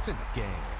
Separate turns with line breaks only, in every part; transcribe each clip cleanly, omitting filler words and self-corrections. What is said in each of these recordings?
in the game.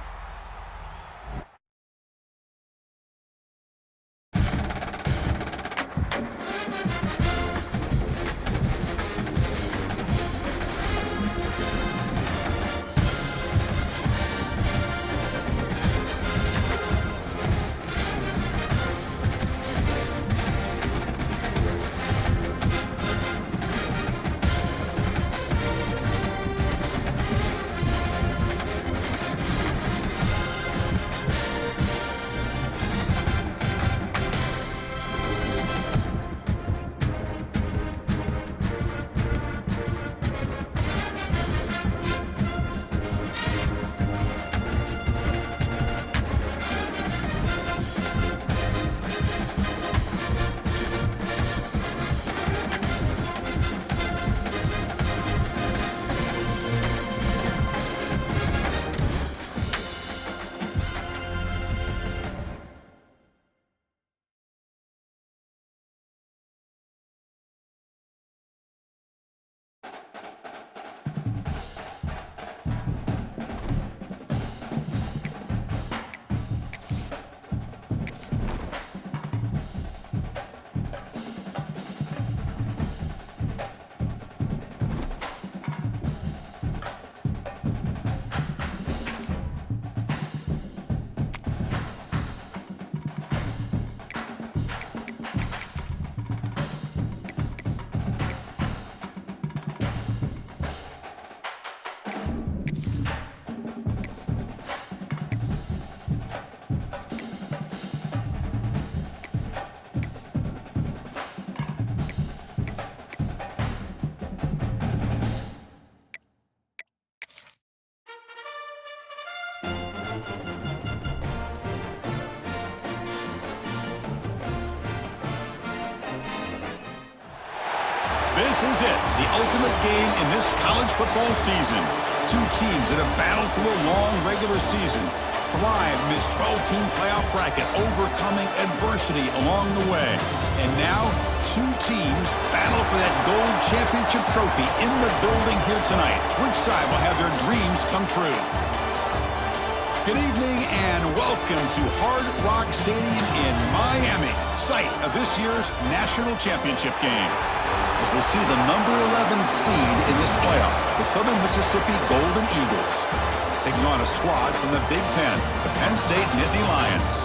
This is it, the ultimate game in this college football season. Two teams that have battled through a long regular season, thrived in this 12-team playoff bracket, overcoming adversity along the way. And now, two teams battle for that gold championship trophy in the building here tonight. Which side will have their dreams come true? Good evening and welcome to Hard Rock Stadium in Miami, site of this year's national championship game. As we'll see the number 11 seed in this playoff, the Southern Mississippi Golden Eagles, taking on a squad from the Big Ten, the Penn State Nittany Lions.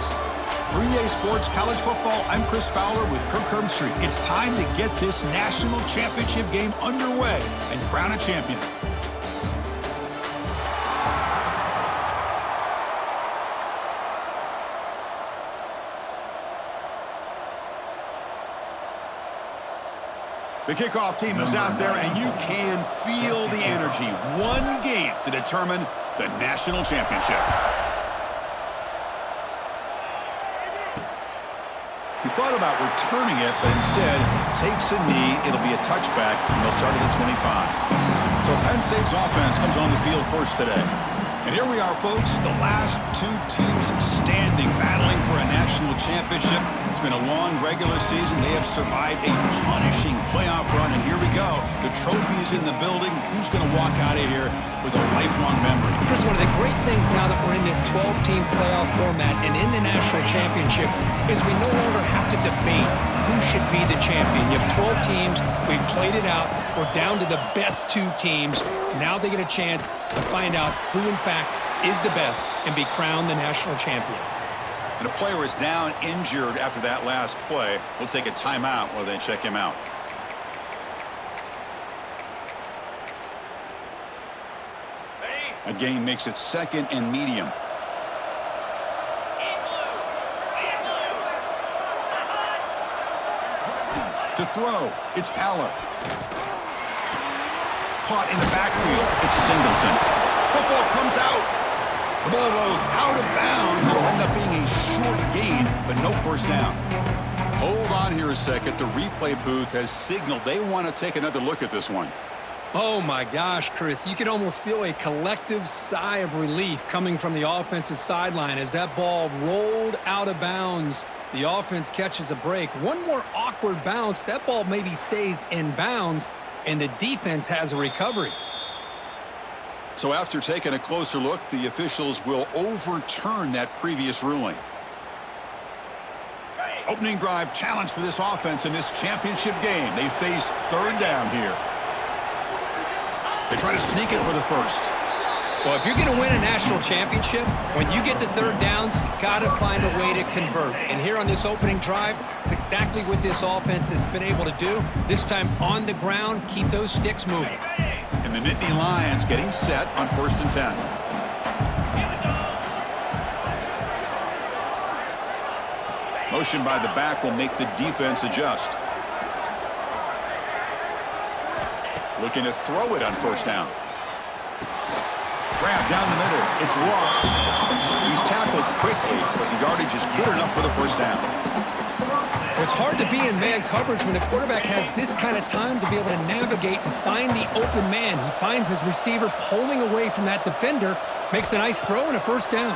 3A Sports College Football, I'm Chris Fowler with Kirk Herbstreit. It's time to get this national championship game underway and crown a champion. The kickoff team is out there, and you can feel the energy. One game to determine the national championship. He thought about returning it, but instead takes a knee. It'll be a touchback, and they'll start at the 25. So Penn State's offense comes on the field first today. And here we are, folks, the last two teams standing, battling for a national championship. It's been a long regular season. They have survived a punishing playoff run, and here we go. The trophy is in the building. Who's going to walk out of here with a lifelong memory?
Chris, one of the great things now that we're in this 12-team playoff format and in the national championship is we no longer have to debate who should be the champion. You have 12 teams. We've played it out. We're down to the best two teams. Now they get a chance to find out who, in fact, is the best and be crowned the national champion.
And a player is down injured after that last play. We'll take a timeout while they check him out. A gain makes it second and medium. To throw, it's Aller. Caught in the backfield, it's Singleton. Football comes out. The ball rolls out of bounds. It'll end up being a short gain, but no first down. Hold on here a second. The replay booth has signaled they want to take another look at this one.
Oh, my gosh, Chris. You could almost feel a collective sigh of relief coming from the offensive sideline as that ball rolled out of bounds. The offense catches a break. One more awkward bounce. That ball maybe stays in bounds, and the defense has a recovery.
So after taking a closer look, the officials will overturn that previous ruling. Opening drive challenge for this offense in this championship game. They face third down here. They try to sneak it for the first.
Well, if you're going to win a national championship, when you get to third downs, you got to find a way to convert. And here on this opening drive, it's exactly what this offense has been able to do. This time on the ground, keep those sticks moving.
And the Nittany Lions getting set on 1st and 10. Motion by the back will make the defense adjust. Looking to throw it on 1st down. Grab down the middle. It's Ross. He's tackled quickly, but the yardage is good enough for the 1st down.
It's hard to be in man coverage when the quarterback has this kind of time to be able to navigate and find the open man. He finds his receiver pulling away from that defender, makes a nice throw and a 1st down.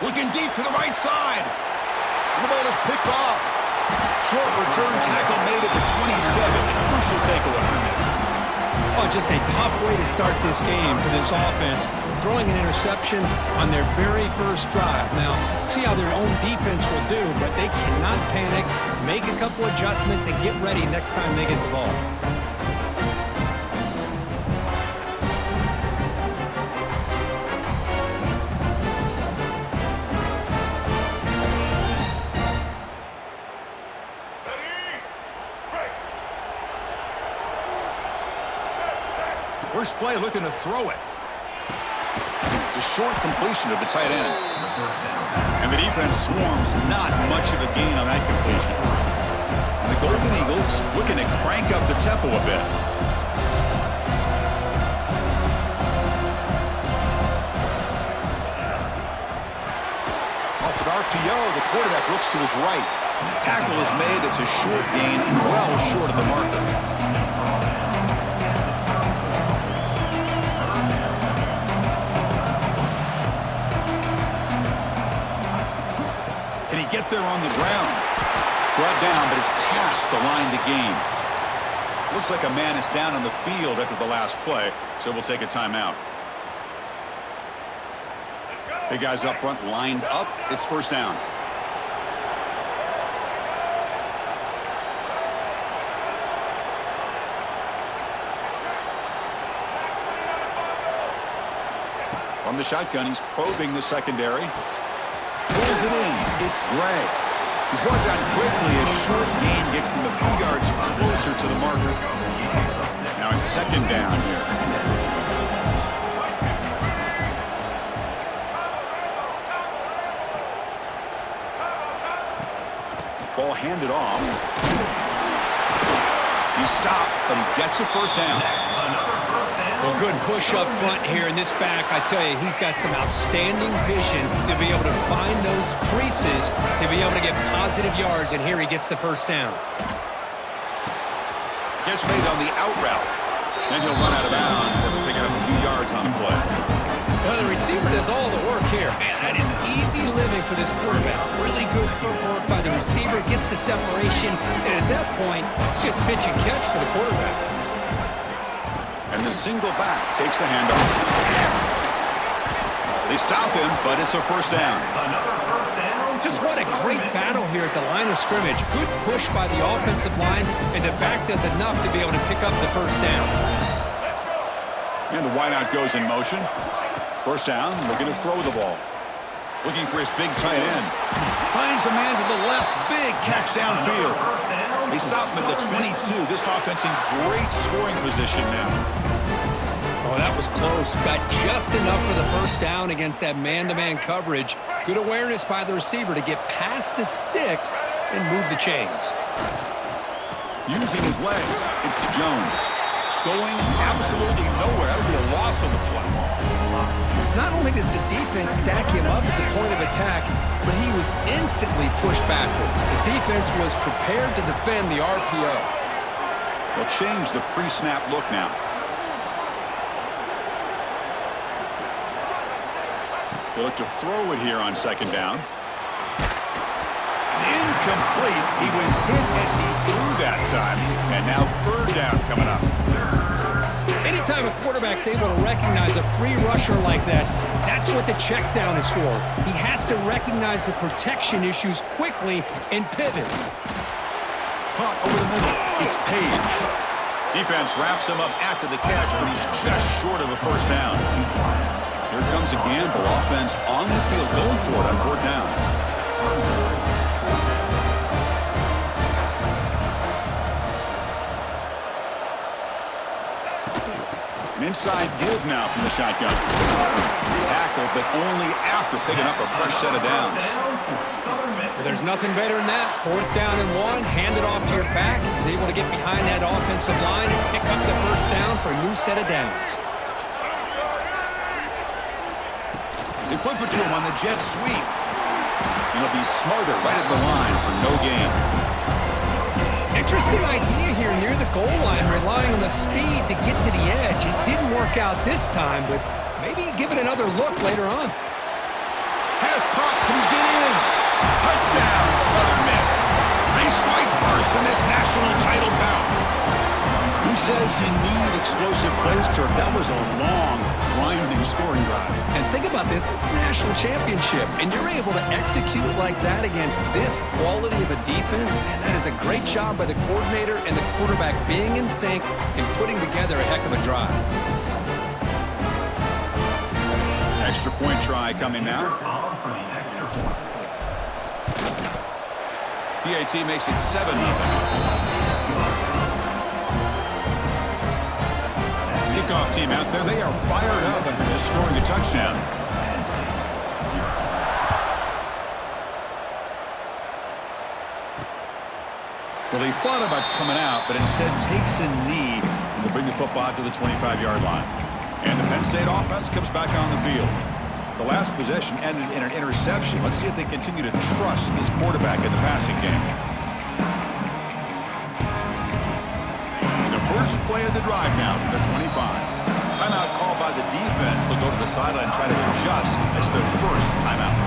Looking deep to the right side. The ball is picked off. Short return tackle made at the 27. Crucial takeaway.
Oh, just a tough way to start this game for this offense, throwing an interception on their very first drive. Now, see how their own defense will do, but they cannot panic, make a couple adjustments, and get ready next time they get the ball.
First play looking to throw it. The short completion of the tight end. And the defense swarms not much of a gain on that completion. And the Golden Eagles looking to crank up the tempo a bit. Off an RPO, the quarterback looks to his right. Tackle is made. It's a short gain, well short of the marker. Get there on the ground. Brought down, but it's past the line to gain. Looks like a man is down on the field after the last play, so we'll take a timeout. Big guys up front lined up. It's 1st down. From the shotgun, he's probing the secondary. Pulls it in. It's Gray. He's brought down quickly. A short gain gets them a few yards closer to the marker. Now it's 2nd down here. Ball handed off. He's stopped, but he gets a 1st down.
Well, good push up front here in this back. I tell you, he's got some outstanding vision to be able to find those creases, to be able to get positive yards, and here he gets the 1st down.
Catch made on the out route. Then he'll run out of bounds after picking up a few yards on the play.
Well, the receiver does all the work here. Man, that is easy living for this quarterback. Really good footwork by the receiver, gets the separation, and at that point, it's just pitch and catch for the quarterback.
And the single back takes the handoff. They stop him, but it's a 1st down.
Just what a great battle here at the line of scrimmage. Good push by the offensive line, and the back does enough to be able to pick up the 1st down.
And the wideout goes in motion. 1st down, looking to throw the ball. Looking for his big tight end. Finds a man to the left. Big catch downfield. They stop him at the 22. This offense in great scoring position now.
Oh, that was close. Got just enough for the 1st down against that man-to-man coverage. Good awareness by the receiver to get past the sticks and move the chains.
Using his legs, it's Jones. Going absolutely nowhere. That'll be a loss on the play.
Not only does the defense stack him up at the point of attack, but he was instantly pushed backwards. The defense was prepared to defend the RPO.
They'll change the pre-snap look now. They look to throw it here on 2nd down. It's incomplete. He was hit as he threw that time. And now 3rd down coming up.
And he anytime a quarterback's able to recognize a free rusher like that, that's what the check down is for. He has to recognize the protection issues quickly and pivot.
Caught over the middle. It's Page. Defense wraps him up after the catch, but he's just short of a first down. Here comes a gamble. Offense on the field going for it on fourth down. An inside give now from the shotgun. Tackle, but only after picking up a fresh set of downs.
Well, there's nothing better than that. Fourth down and 1, hand it off to your back. He's able to get behind that offensive line and pick up the first down for a new set of downs.
They flip it to him on the jet sweep. He'll be smothered right at the line for no gain.
Interesting idea here near the goal line, relying on the speed to get to the edge. It didn't work out this time, but maybe give it another look later on.
Pass caught. Can he get in? Touchdown, Southern Miss. They strike first in this national title bout. Who says you need explosive plays, Kirk? That was a long, grinding scoring drive.
And think about this. This is the national championship, and you're able to execute like that against this quality of a defense. Man, that is a great job by the coordinator and the quarterback being in sync and putting together a heck of a drive.
Extra point try coming now. PAT makes it 7-0. Kickoff team out there. They are fired up after just scoring a touchdown. Well, he thought about coming out, but instead takes a knee and will bring the football to the 25-yard line. And the Penn State offense comes back on the field. The last possession ended in an interception. Let's see if they continue to trust this quarterback in the passing game. First play of the drive now from the 25. Timeout called by the defense. They'll go to the sideline and try to adjust. It's their first timeout.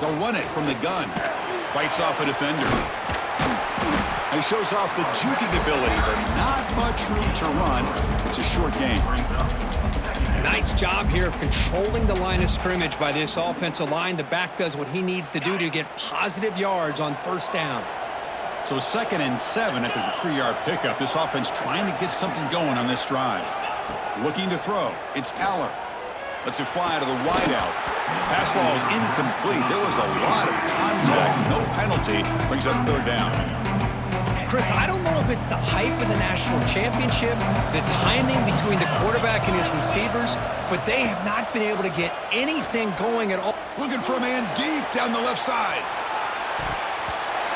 They'll run it from the gun. Fights off a defender. He shows off the juking ability, but not much room to run. It's a short game.
Nice job here of controlling the line of scrimmage by this offensive line. The back does what he needs to do to get positive yards on first down.
So 2nd and 7 after the 3-yard pickup. This offense trying to get something going on this drive. Looking to throw. It's Aller. Lets it fly out of the wideout. Pass ball is incomplete. There was a lot of contact. No penalty. Brings up third down.
Chris, I don't know if it's the hype of the national championship, the timing between the quarterback and his receivers, but they have not been able to get anything going at all.
Looking for a man deep down the left side.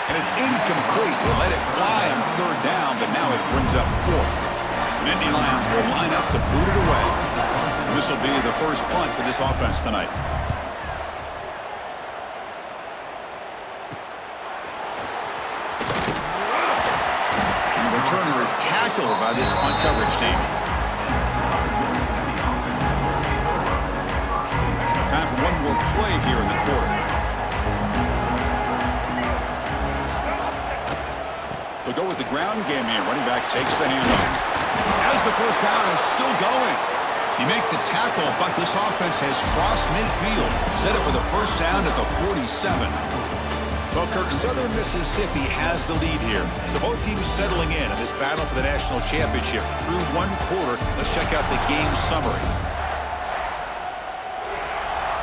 And it's incomplete. They let it fly on third down, but now it brings up fourth. And Indy Lions will line up to boot it away. This will be the first punt for this offense tonight. Turner is tackled by this punt coverage team. Time for one more play here in the quarter. They'll go with the ground game here. Running back takes the handoff. As the first down is still going. You make the tackle, but this offense has crossed midfield. Set it for the first down at the 47. Well, Kirk, Southern Mississippi has the lead here. So both teams settling in on this battle for the national championship through one quarter. Let's check out the game summary.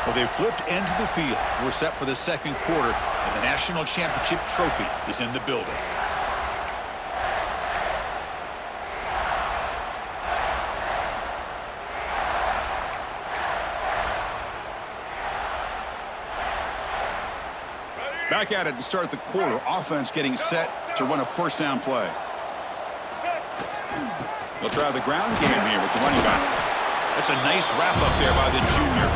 Well, they flipped into the field. We're set for the second quarter, and the national championship trophy is in the building. Back at it to start the quarter. Offense getting set to run a first down play. They'll try the ground game here with the running back. That's a nice wrap up there by the junior.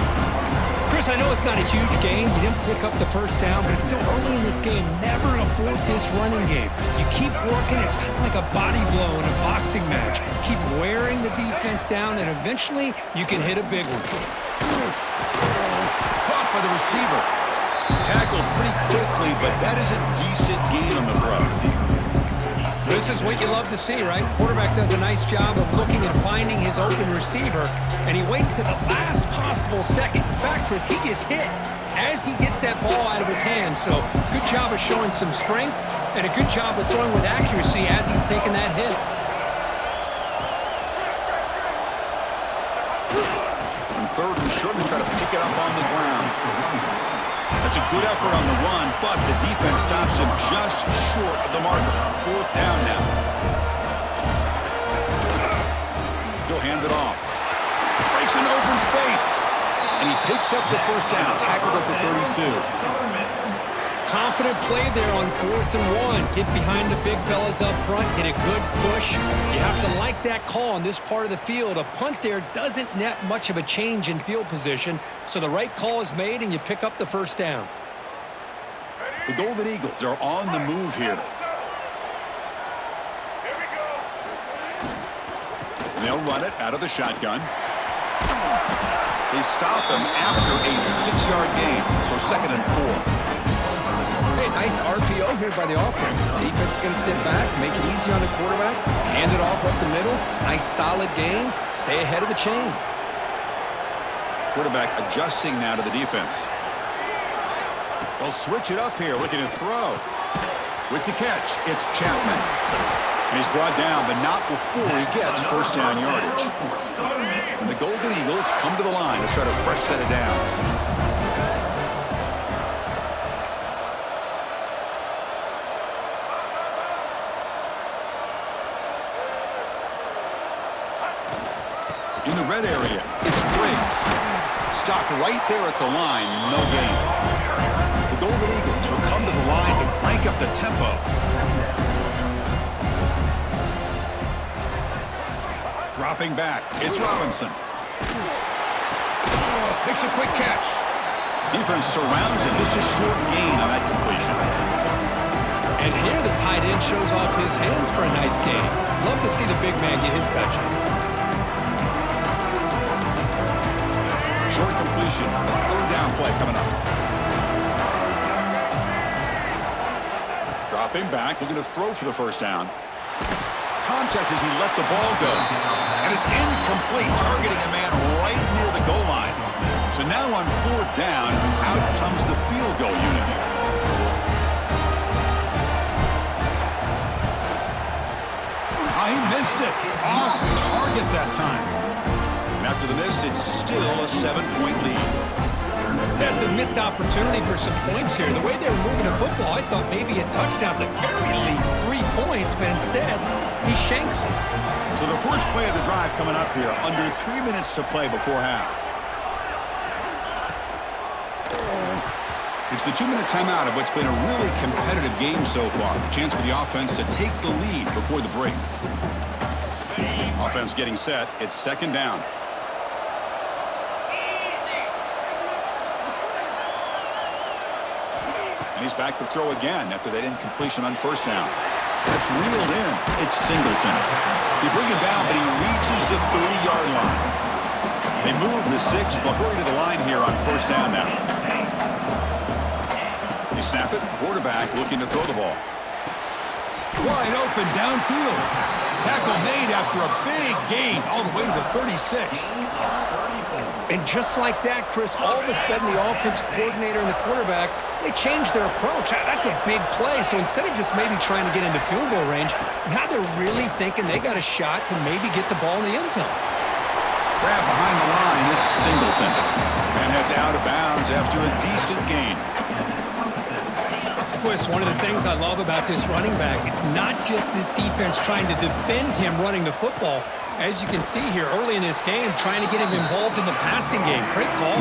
Chris, Chris, I know it's not a huge gain. You didn't pick up the first down, but it's still early in this game. Never abort this running game. You keep working. It's kind of like a body blow in a boxing match. Keep wearing the defense down, and eventually you can hit a big one.
Caught by the receiver. Tackled pretty quickly, but that is a decent gain on the throw.
This is what you love to see, right? Quarterback does a nice job of looking and finding his open receiver, and he waits to the last possible second. In fact, Chris, he gets hit as he gets that ball out of his hands. So good job of showing some strength and a good job of throwing with accuracy as he's taking that hit.
On third and short, they try to pick it up on the ground. That's a good effort on the run, but the defense stops him just short of the marker. Fourth down now. He'll hand it off. Breaks an open space. And he picks up the first down, tackled at the 32.
Confident play there on 4th and 1. Get behind the big fellas up front, get a good push. You have to like that call on this part of the field. A punt there doesn't net much of a change in field position, so the right call is made and you pick up the first down.
The Golden Eagles are on the move here. They'll run it out of the shotgun. They stop him after a 6-yard gain, so 2nd and 4.
Hey, nice RPO here by the offense. Defense is going to sit back, make it easy on the quarterback, hand it off up the middle. Nice solid game. Stay ahead of the chains.
Quarterback adjusting now to the defense. They'll switch it up here, looking to throw. With the catch, it's Chapman. And he's brought down, but not before he gets first down yardage. And the Golden Eagles come to the line to start a fresh set of downs. In the red area, it's Briggs. Stopped right there at the line, no gain. The Golden Eagles will come to the line to crank up the tempo. Dropping back, it's Robinson. Makes a quick catch. Defense surrounds him, just a short gain on that completion.
And here the tight end shows off his hands for a nice gain. Love to see the big man get his touches.
Short completion, a 3rd down play coming up. Dropping back, looking to throw for the first down. Contact as he let the ball go. And it's incomplete, targeting a man right near the goal line. So now on 4th down, out comes the field goal unit. He missed it. Off target that time. After the miss, it's still a 7-point lead.
That's a missed opportunity for some points here. The way they were moving the football, I thought maybe a touchdown, at the very least 3 points, but instead, he shanks it.
So the first play of the drive coming up here, under 3 minutes to play before half. It's the 2-minute timeout of what's been a really competitive game so far. A chance for the offense to take the lead before the break. Offense getting set. It's 2nd down. And he's back to throw again after that incompletion on 1st down. That's reeled in. It's Singleton. They bring him down, but he reaches the 30-yard line. They move the 6. They'll hurry to the line here on 1st down now. They snap it. Quarterback looking to throw the ball. Wide open downfield. Tackle made after a big gain all the way to the 36.
And just like that, Chris, all of a sudden the offense coordinator and the quarterback, they changed their approach. That's a big play. So instead of just maybe trying to get into field goal range, now they're really thinking they got a shot to maybe get the ball in the end zone.
Grab behind the line, it's Singleton. And heads out of bounds after a decent gain.
Chris, one of the things I love about this running back, it's not just this defense trying to defend him running the football. As you can see here early in this game, trying to get him involved in the passing game. Great call.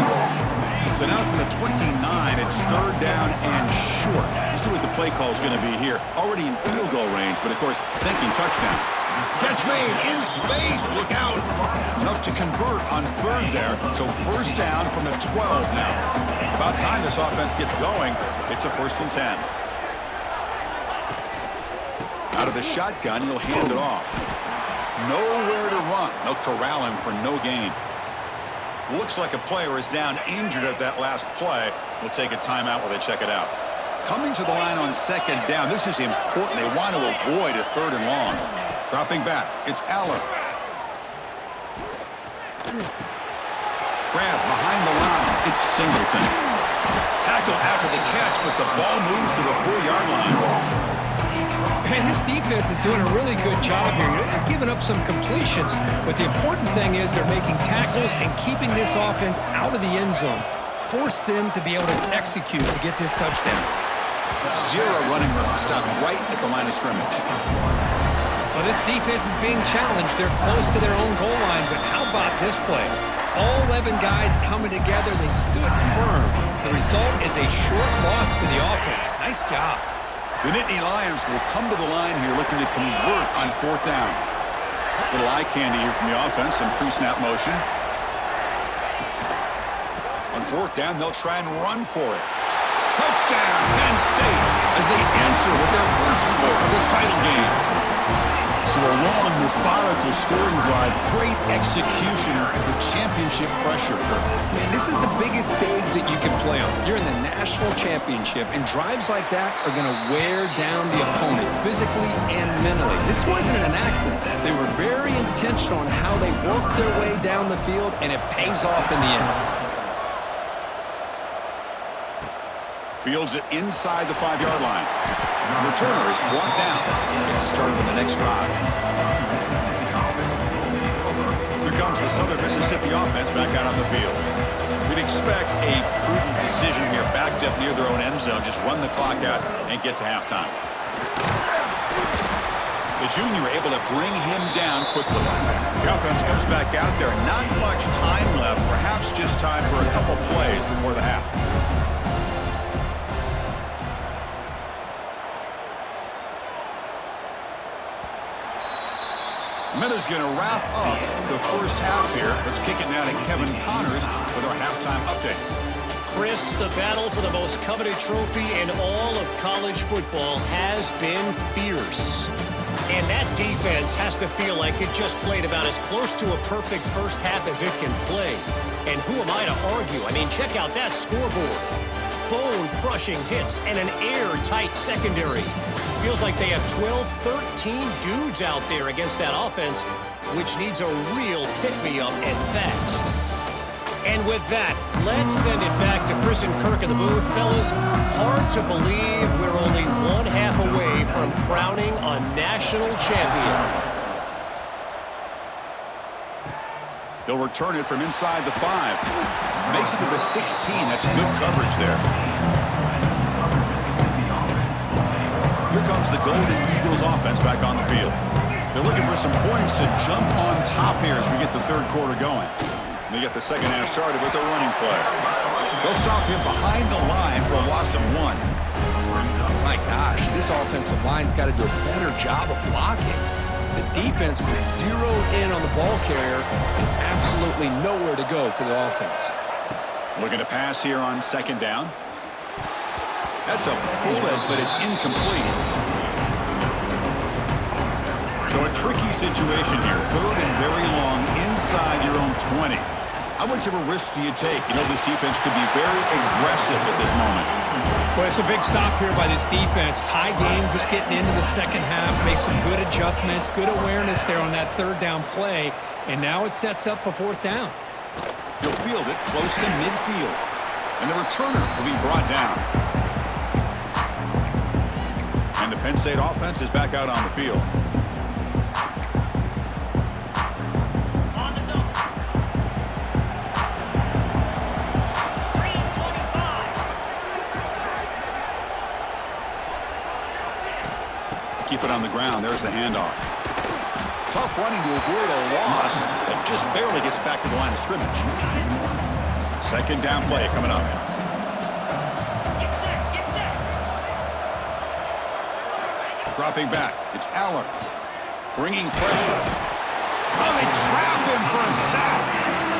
So now from the 29, it's third down and short. Let's see what the play call is going to be here. Already in field goal range, but of course, thinking touchdown. Catch made in space. Look out. Enough to convert on third there. So first down from the 12 now. About time this offense gets going. It's a 1st and 10. Out of the shotgun, he'll hand it off. Nowhere to run. They'll corral him for no gain. Looks like a player is down injured at that last play. We'll take a timeout while they check it out. Coming to the line on 2nd down. This is important. They want to avoid a 3rd and long. Dropping back. It's Aller. Grab behind the line. It's Singleton. Tackle after the catch, but the ball moves to the 4-yard line.
And this defense is doing a really good job here. They're giving up some completions, but the important thing is they're making tackles and keeping this offense out of the end zone. Force them to be able to execute to get this touchdown.
0 running room. Stop right at the line of scrimmage.
Well, this defense is being challenged. They're close to their own goal line, but how about this play? All 11 guys coming together. They stood firm. The result is a short loss for the offense. Nice job.
The Nittany Lions will come to the line here looking to convert on 4th down. Little eye candy here from the offense, some pre-snap motion. On 4th down, they'll try and run for it. Touchdown, Penn State, as they answer with their first score of this title game. So a long, methodical scoring drive, great execution with championship pressure.
Man, this is the biggest stage that you can play on. You're in the national championship, and drives like that are going to wear down the opponent physically and mentally. This wasn't an accident. They were very intentional on how they worked their way down the field, and it pays off in the end.
Fields it inside the 5-yard line. Returner is brought down. Gets us started on the next drive. Here comes the Southern Mississippi offense back out on the field. We'd expect a prudent decision here, backed up near their own end zone. Just run the clock out and get to halftime. The junior able to bring him down quickly. The offense comes back out there. Not much time left. Perhaps just time for a couple plays before the half. Miller's going to wrap up the first half here. Let's kick it now to Kevin Connors with our halftime update.
Chris, the battle for the most coveted trophy in all of college football has been fierce. And that defense has to feel like it just played about as close to a perfect first half as it can play. And who am I to argue? I mean, check out that scoreboard. Bone-crushing hits and an airtight secondary. Feels like they have 12, 13 dudes out there against that offense, which needs a real pick-me-up and fast. And with that, let's send it back to Chris and Kirk in the booth. Fellas, hard to believe we're only one half away from crowning a national champion.
He'll return it from inside the 5. Makes it to the 16. That's good coverage there. Here comes the Golden Eagles offense back on the field. They're looking for some points to jump on top here as we get the third quarter going. They get the second half started with a running play. They'll stop him behind the line for a loss of 1.
My gosh, this offensive line's got to do a better job of blocking. The defense was zeroed in on the ball carrier and absolutely nowhere to go for the offense.
Looking to pass here on second down. That's a bullet, but it's incomplete. So a tricky situation here. Third and very long inside your own 20. How much of a risk do you take? You know, this defense could be very aggressive at this moment.
Well, it's a big stop here by this defense. Tie game, just getting into the second half, make some good adjustments, good awareness there on that third down play, and now it sets up a 4th down.
He'll field it close to midfield, and the returner will be brought down. And the Penn State offense is back out on the field. Keep it on the ground. There's the handoff. Tough running to avoid a loss, but just barely gets back to the line of scrimmage. Second down play coming up. Dropping back. It's Allen. Bringing pressure. Oh, they trap him for a sack.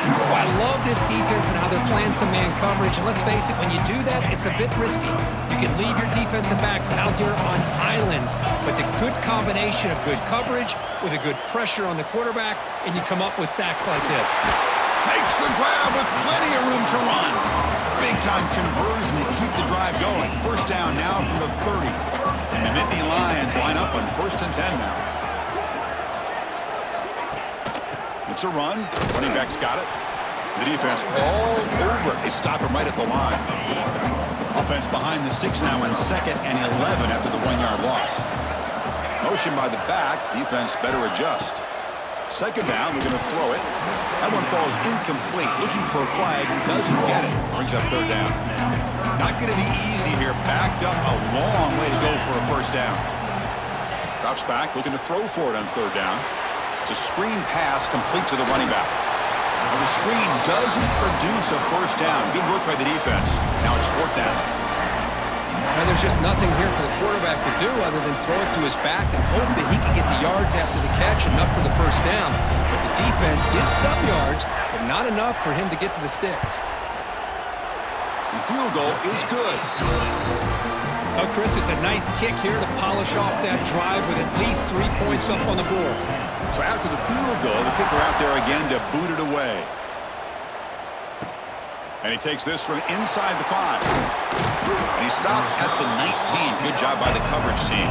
Well, I love this defense and how they're playing some man coverage. And let's face it, when you do that, it's a bit risky. You can leave your defensive backs out there on islands, but the good combination of good coverage with a good pressure on the quarterback, and you come up with sacks like this.
Makes the grab with plenty of room to run. Big-time conversion to keep the drive going. First down now from the 30. And the Nittany Lions line up on 1st and 10 now. It's a run. Running back's got it. The defense all over it. They stop him right at the line. Offense behind the 6 now on 2nd and 11 after the 1-yard loss. Motion by the back. Defense better adjust. Second down, we're going to throw it. That one falls incomplete. Looking for a flag, doesn't get it. Brings up 3rd down. Not going to be easy here. Backed up a long way to go for a 1st down. Drops back, looking to throw for it on 3rd down. It's a screen pass complete to the running back. Well, the screen doesn't produce a 1st down. Good work by the defense. Now it's 4th down.
And there's just nothing here for the quarterback to do other than throw it to his back and hope that he can get the yards after the catch, enough for the 1st down. But the defense gives some yards, but not enough for him to get to the sticks.
The field goal is good.
Oh, Chris, it's a nice kick here to polish off that drive with at least 3 points up on the board.
So after the field goal, the kicker out there again to boot it away. And he takes this from inside the 5. And he stopped at the 19. Good job by the coverage team.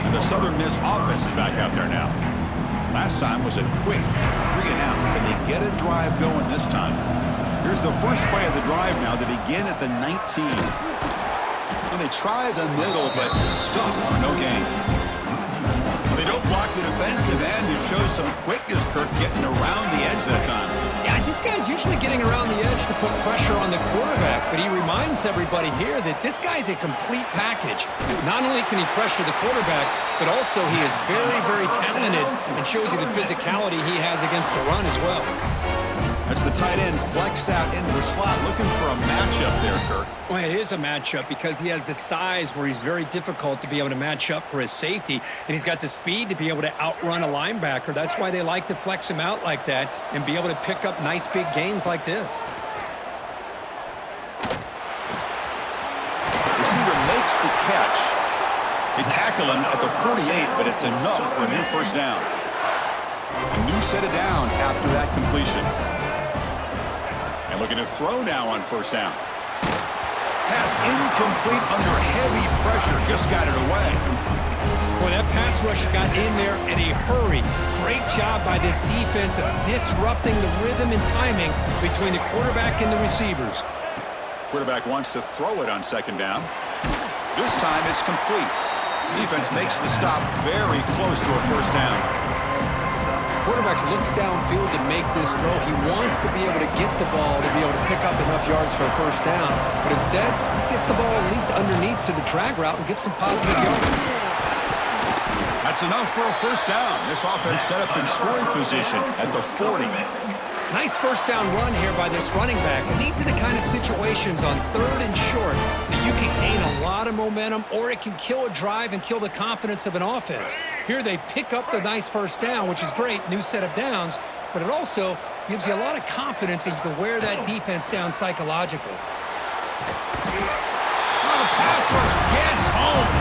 And the Southern Miss offense is back out there now. Last time was a quick 3 and out. Can they get a drive going this time? Here's the first play of the drive now. They begin at the 19. And they try the middle, but stuck for no gain. They don't block the defensive end. It shows some quickness, Kirk, getting around the edge that time.
Yeah, this guy's usually getting around the edge to put pressure on the quarterback, but he reminds everybody here that this guy's a complete package. Not only can he pressure the quarterback, but also he is very, very talented and shows you the physicality he has against the run as well.
That's the tight end flexed out into the slot, looking for a matchup there, Kirk.
Well, it is a matchup because he has the size where he's very difficult to be able to match up for his safety, and he's got the speed to be able to outrun a linebacker. That's why they like to flex him out like that and be able to pick up nice big gains like this.
Receiver makes the catch. They tackle him at the 48, but it's enough for a new 1st down. A new set of downs after that completion. And looking to throw now on 1st down. Pass incomplete under heavy pressure. Just got it away.
Boy, that pass rush got in there in a hurry. Great job by this defense of disrupting the rhythm and timing between the quarterback and the receivers.
Quarterback wants to throw it on 2nd down. This time it's complete. Defense makes the stop very close to a 1st down.
Quarterback looks downfield to make this throw. He wants to be able to get the ball to be able to pick up enough yards for a 1st down. But instead, he gets the ball at least underneath to the drag route and gets some positive yards.
That's enough for a 1st down. This offense set up in scoring position at the 40.
Nice 1st down run here by this running back. And these are the kind of situations on 3rd and short that you can gain a lot of momentum, or it can kill a drive and kill the confidence of an offense. Here they pick up the nice 1st down, which is great, new set of downs, but it also gives you a lot of confidence that you can wear that defense down psychologically.
Well, the pass rush gets home.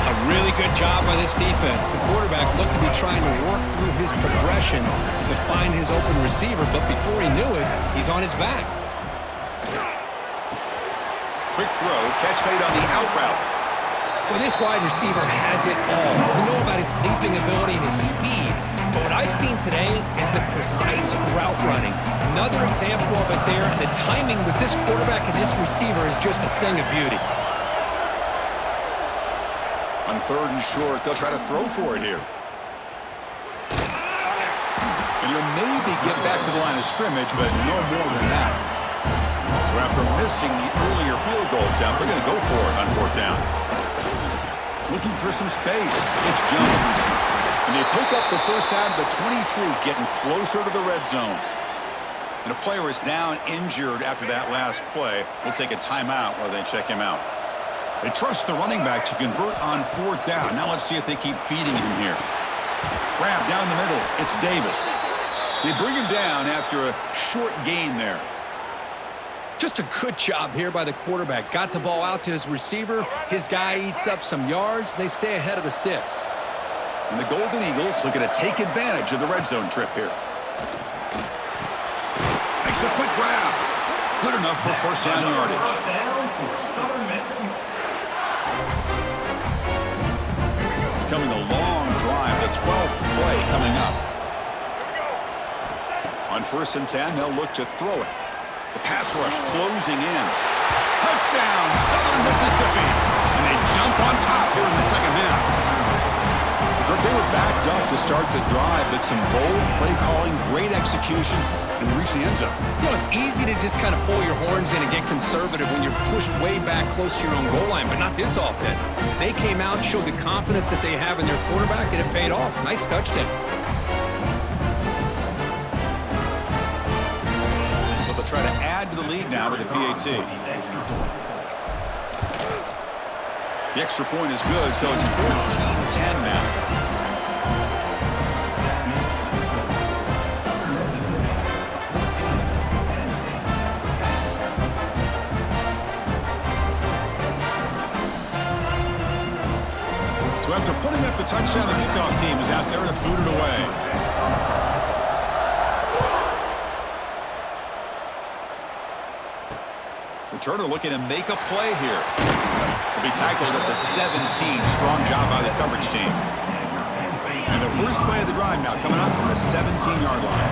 A really good job by this defense. The quarterback looked to be trying to work through his progressions to find his open receiver, but before he knew it, he's on his back.
Quick throw, catch made on the out route.
Well, this wide receiver has it all. We know about his leaping ability and his speed, but what I've seen today is the precise route running. Another example of it there, and the timing with this quarterback and this receiver is just a thing of beauty.
On 3rd and short, they'll try to throw for it here. And he'll maybe get back to the line of scrimmage, but no more than that. So after missing the earlier field goal attempt, they're going to go for it on 4th down. Looking for some space. It's Jones. And they pick up the 1st down to the 23, getting closer to the red zone. And a player is down injured after that last play. We'll take a timeout while they check him out. They trust the running back to convert on 4th down. Now let's see if they keep feeding him here. Grab down the middle. It's Davis. They bring him down after a short gain there.
Just a good job here by the quarterback. Got the ball out to his receiver. His guy eats up some yards. They stay ahead of the sticks.
And the Golden Eagles looking to take advantage of the red zone trip here. Makes a quick grab. Good enough for 1st down yardage. Becoming a long drive, the 12th play coming up. On 1st and 10, they'll look to throw it. The pass rush closing in. Touchdown, Southern Mississippi. And they jump on top here in the second half. They were backed up to start the drive, but some bold play calling, great execution, and reach the end zone.
You know, it's easy to just kind of pull your horns in and get conservative when you're pushed way back close to your own goal line, but not this offense. They came out, showed the confidence that they have in their quarterback, and it paid off. Nice touchdown.
So they'll try to add to the lead now with the PAT. The extra point is good, so it's 14-10 now. So after putting up a touchdown, the kickoff team is out there to boot it away. Returner looking to make a play here. Will be tackled at the 17. Strong job by the coverage team. And the first play of the drive now coming up from the 17-yard line.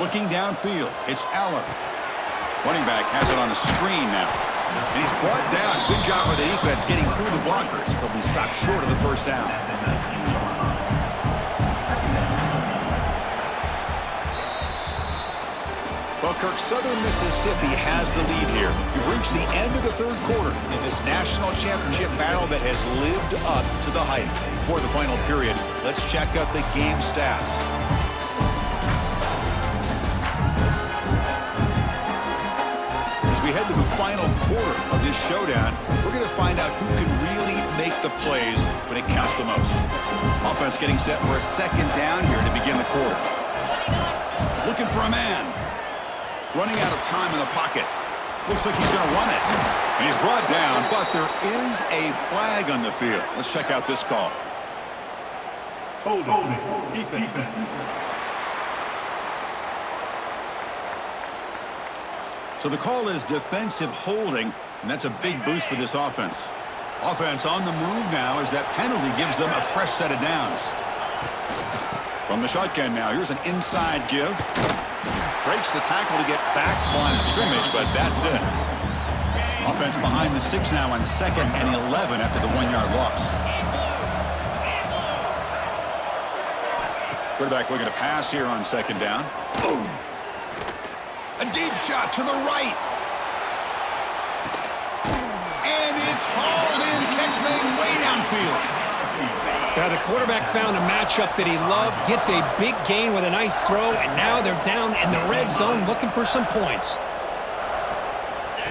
Looking downfield, it's Allen. Running back has it on a screen now. And he's brought down. Good job by the defense getting through the blockers. He'll be stopped short of the 1st down. Well, Kirk, Southern Mississippi has the lead here. We've reached the end of the 3rd quarter in this national championship battle that has lived up to the hype. For the final period, let's check out the game stats. As we head to the final quarter of this showdown, we're going to find out who can really make the plays when it counts the most. Offense getting set for a 2nd down here to begin the quarter. Looking for a man. Running out of time in the pocket. Looks like he's going to run it. And he's brought down, but there is a flag on the field. Let's check out this call. Hold it. Defense. So the call is defensive holding, and that's a big boost for this offense. Offense on the move now as that penalty gives them a fresh set of downs. From the shotgun now, here's an inside give. Breaks the tackle to get back to the line of scrimmage, but that's it. Offense behind the 6 now on 2nd and 11 after the 1-yard loss. Quarterback looking to pass here on 2nd down. Boom. A deep shot to the right. And it's hauled in. Catch made way downfield.
Now the quarterback found a matchup that he loved, gets a big gain with a nice throw, and now they're down in the red zone looking for some points.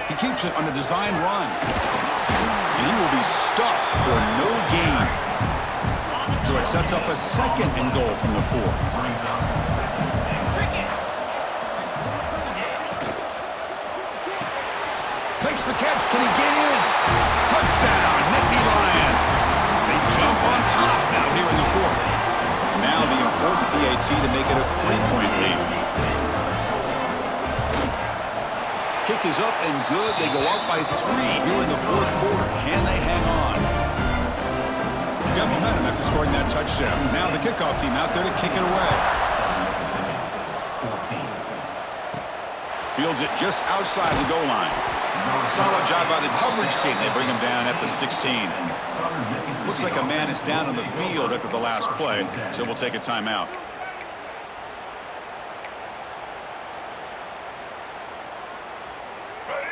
He keeps it on a design run. And he will be stuffed for no gain. So it sets up a 2nd and goal from the 4. Makes the catch. Can he get in? Touchdown, Nittany Lions. They jump on top now here in the 4th. Now the important PAT to make it a 3-point lead. Kick is up and good. They go up by 3 here in the 4th quarter. Can they hang on? Got momentum after scoring that touchdown. Now the kickoff team out there to kick it away. Fields it just outside the goal line. Solid job by the coverage team. They bring him down at the 16. Looks like a man is down on the field after the last play, so we'll take a timeout.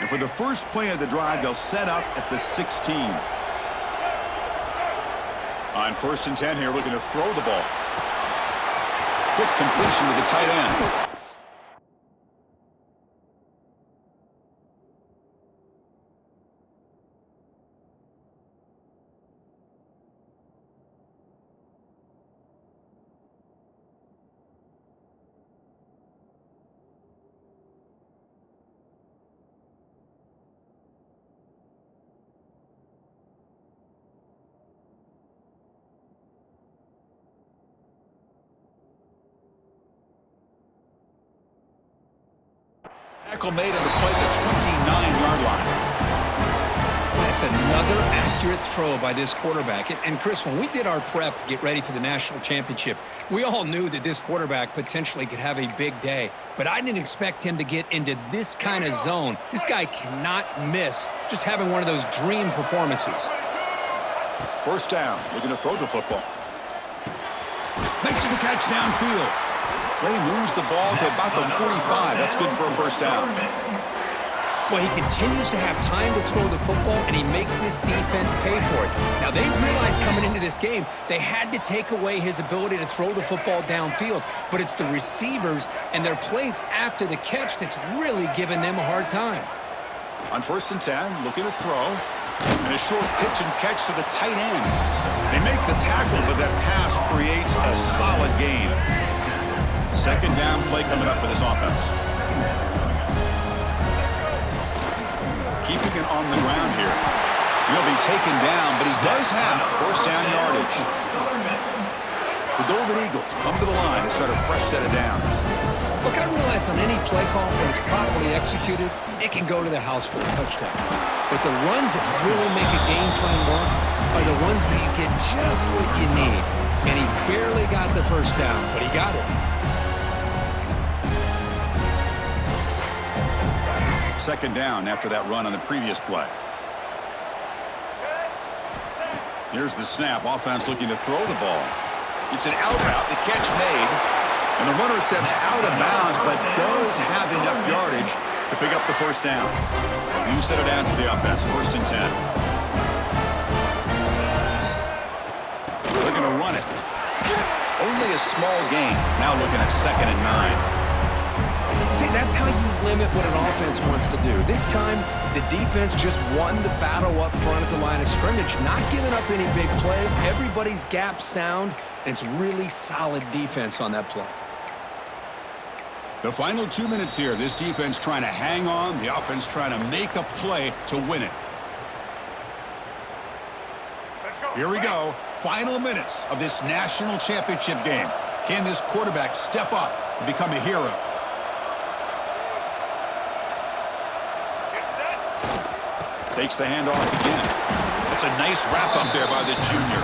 And for the first play of the drive, they'll set up at the 16. On 1st and 10 here, looking to throw the ball. Quick completion to the tight end. Tackle made on the play at the 29-yard line.
That's another accurate throw by this quarterback. And Chris, when we did our prep to get ready for the national championship, we all knew that this quarterback potentially could have a big day. But I didn't expect him to get into this kind of zone. This guy cannot miss just having one of those dream performances.
First down, looking to throw the football. Makes the catch downfield. Play moves the ball to about the 45. That's good for a first down.
Well, he continues to have time to throw the football, and he makes this defense pay for it. Now, they realized coming into this game they had to take away his ability to throw the football downfield, but it's the receivers and their plays after the catch that's really giving them a hard time.
On 1st and 10, looking to throw. And a short pitch and catch to the tight end. They make the tackle, but that pass creates a solid gain. Second down play coming up for this offense. Keeping it on the ground here. He'll be taken down, but he does have first down yardage. The Golden Eagles come to the line to start a fresh set of downs.
Look, I realize on any play call, when it's properly executed, it can go to the house for a touchdown. But the runs that really make a game plan work are the ones where you get just what you need. And he barely got the first down, but he got it.
Second down after that run on the previous play. Here's the snap. Offense looking to throw the ball. It's an out route. The catch made. And the runner steps out of bounds, but does have enough yardage to pick up the first down. You set it down to the offense. 1st and 10. Looking to run it. Only a small gain. Now looking at 2nd and 9.
See, that's how you limit what an offense wants to do. This time, the defense just won the battle up front at the line of scrimmage, not giving up any big plays. Everybody's gap sound, and it's really solid defense on that play.
The final 2 minutes here. This defense trying to hang on. The offense trying to make a play to win it. Here we go. Final minutes of this national championship game. Can this quarterback step up and become a hero? Takes the handoff again. That's a nice wrap up there by the junior.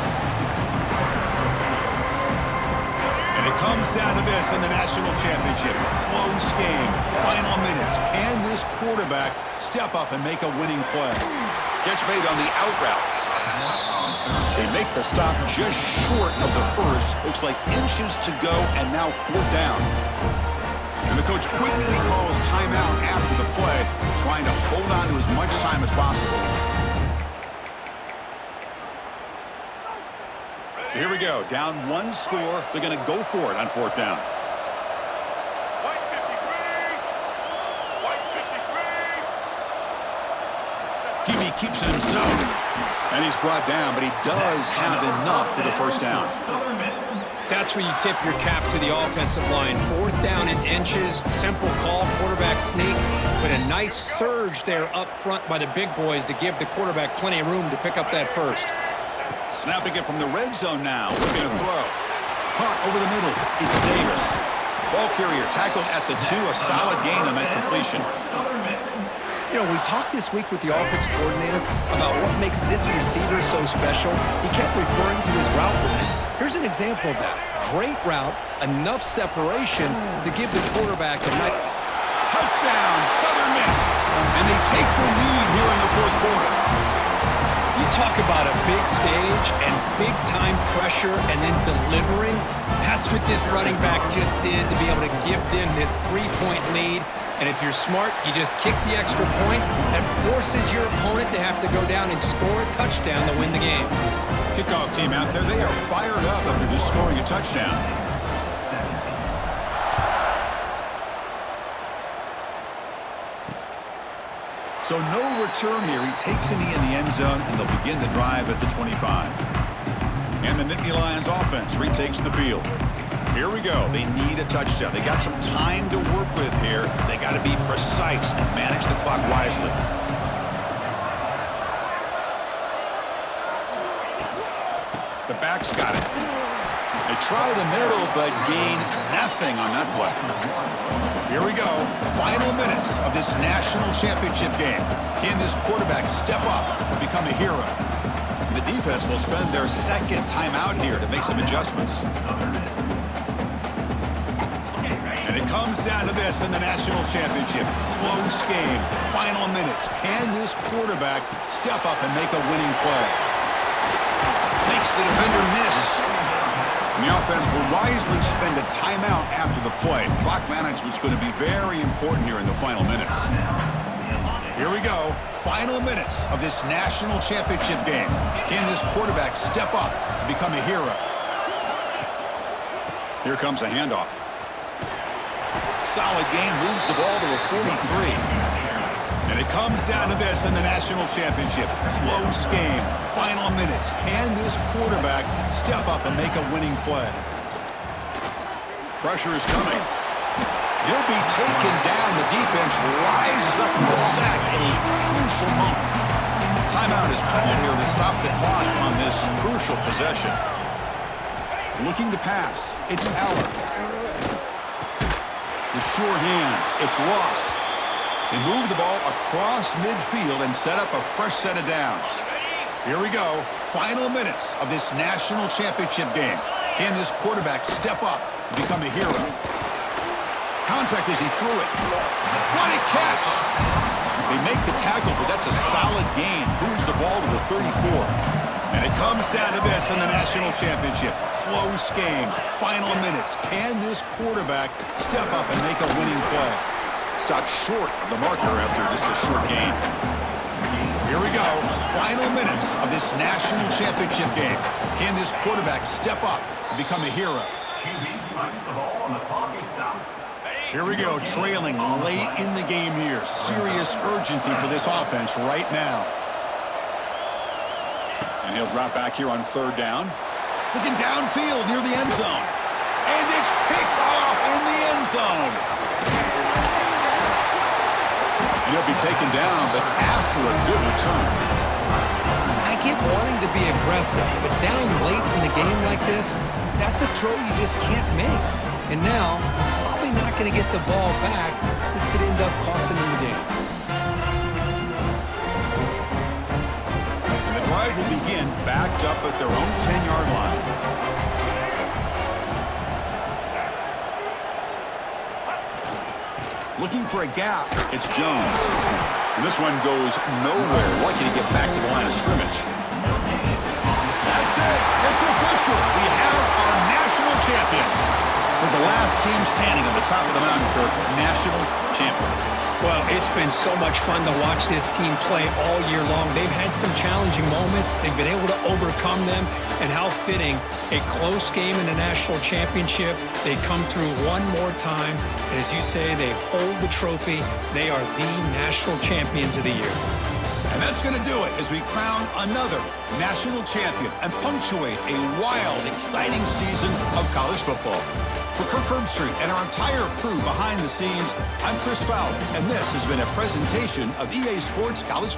And it comes down to this in the national championship. Close game. Final minutes. Can this quarterback step up and make a winning play? Catch made on the out route. They make the stop just short of the first. Looks like inches to go, and now 4th down. And the coach quickly calls timeout after the play, trying to hold on to as much time as possible. So here we go. Down 1 score. They're going to go for it on 4th down. He keeps it himself. And he's brought down, but he does have enough for the first down.
That's where you tip your cap to the offensive line. 4th down in inches, simple call, quarterback sneak, but a nice surge there up front by the big boys to give the quarterback plenty of room to pick up that first.
Snapping it from the red zone now. Looking to throw. Caught over the middle. It's Davis. Ball carrier tackled at the 2. A solid gain on that completion.
You know, we talked this week with the offensive coordinator about what makes this receiver so special. He kept referring to his route running. Here's an example of that. Great route, enough separation to give the quarterback a nice...
Touchdown, Southern Miss. And they take the lead here in the 4th quarter.
You talk about a big stage and big-time pressure and then delivering. That's what this running back just did to be able to give them this 3-point lead. And if you're smart, you just kick the extra point. That forces your opponent to have to go down and score a touchdown to win the game.
Kickoff team out there, they are fired up after just scoring a touchdown. So no return here. He takes a knee in the end zone, and they'll begin the drive at the 25. And the Nittany Lions offense retakes the field. Here we go. They need a touchdown. They got some time to work with here. They got to be precise and manage the clock wisely. The back's got it. They try the middle, but gain nothing on that play. Here we go. Final minutes of this national championship game. Can this quarterback step up and become a hero? The defense will spend their second timeout here to make some adjustments. And it comes down to this in the national championship. Close game. Final minutes. Can this quarterback step up and make a winning play? Makes the defender miss. And the offense will wisely spend a timeout after the play. Clock management's going to be very important here in the final minutes. Here we go. Final minutes of this national championship game. Can this quarterback step up and become a hero? Here comes a handoff. Solid gain, moves the ball to a 43. And it comes down to this in the national championship. Close game. Final minutes. Can this quarterback step up and make a winning play? Pressure is coming. He'll be taken down. The defense rises up in the sack at a crucial moment. Timeout is called here to stop the clock on this crucial possession. Looking to pass. It's Aller. The sure hands. It's Ross. They move the ball across midfield and set up a fresh set of downs. Here we go. Final minutes of this national championship game. Can this quarterback step up and become a hero? Contact as he threw it. What a catch! They make the tackle, but that's a solid gain. Moves the ball to the 34. And it comes down to this in the national championship. Close game. Final minutes. Can this quarterback step up and make a winning play? Stopped short of the marker after just a short gain. Here we go. Final minutes of this national championship game. Can this quarterback step up and become a hero? Here we go. Trailing late in the game here. Serious urgency for this offense right now. And he'll drop back here on third down. Looking downfield near the end zone. And it's picked off in the end zone. And he'll be taken down, but after a good return.
I get wanting to be aggressive, but down late in the game like this, that's a throw you just can't make. And now, probably not going to get the ball back. This could end up costing him the game.
And the drive will begin backed up at their own 10-yard line. Looking for a gap, it's Jones. And this one goes nowhere. Lucky to get back to the line of scrimmage. That's it. It's official. We have our national champions. We're the last team standing on the top of the mountain, Kirk. National champions.
Well, it's been so much fun to watch this team play all year long. They've had some challenging moments. They've been able to overcome them. And how fitting, a close game in the national championship. They come through one more time. And as you say, they hold the trophy. They are the national champions of the year.
And that's going to do it as we crown another national champion and punctuate a wild, exciting season of college football. For Kirk Herbstreit and our entire crew behind the scenes, I'm Chris Fowler, and this has been a presentation of EA Sports College Football.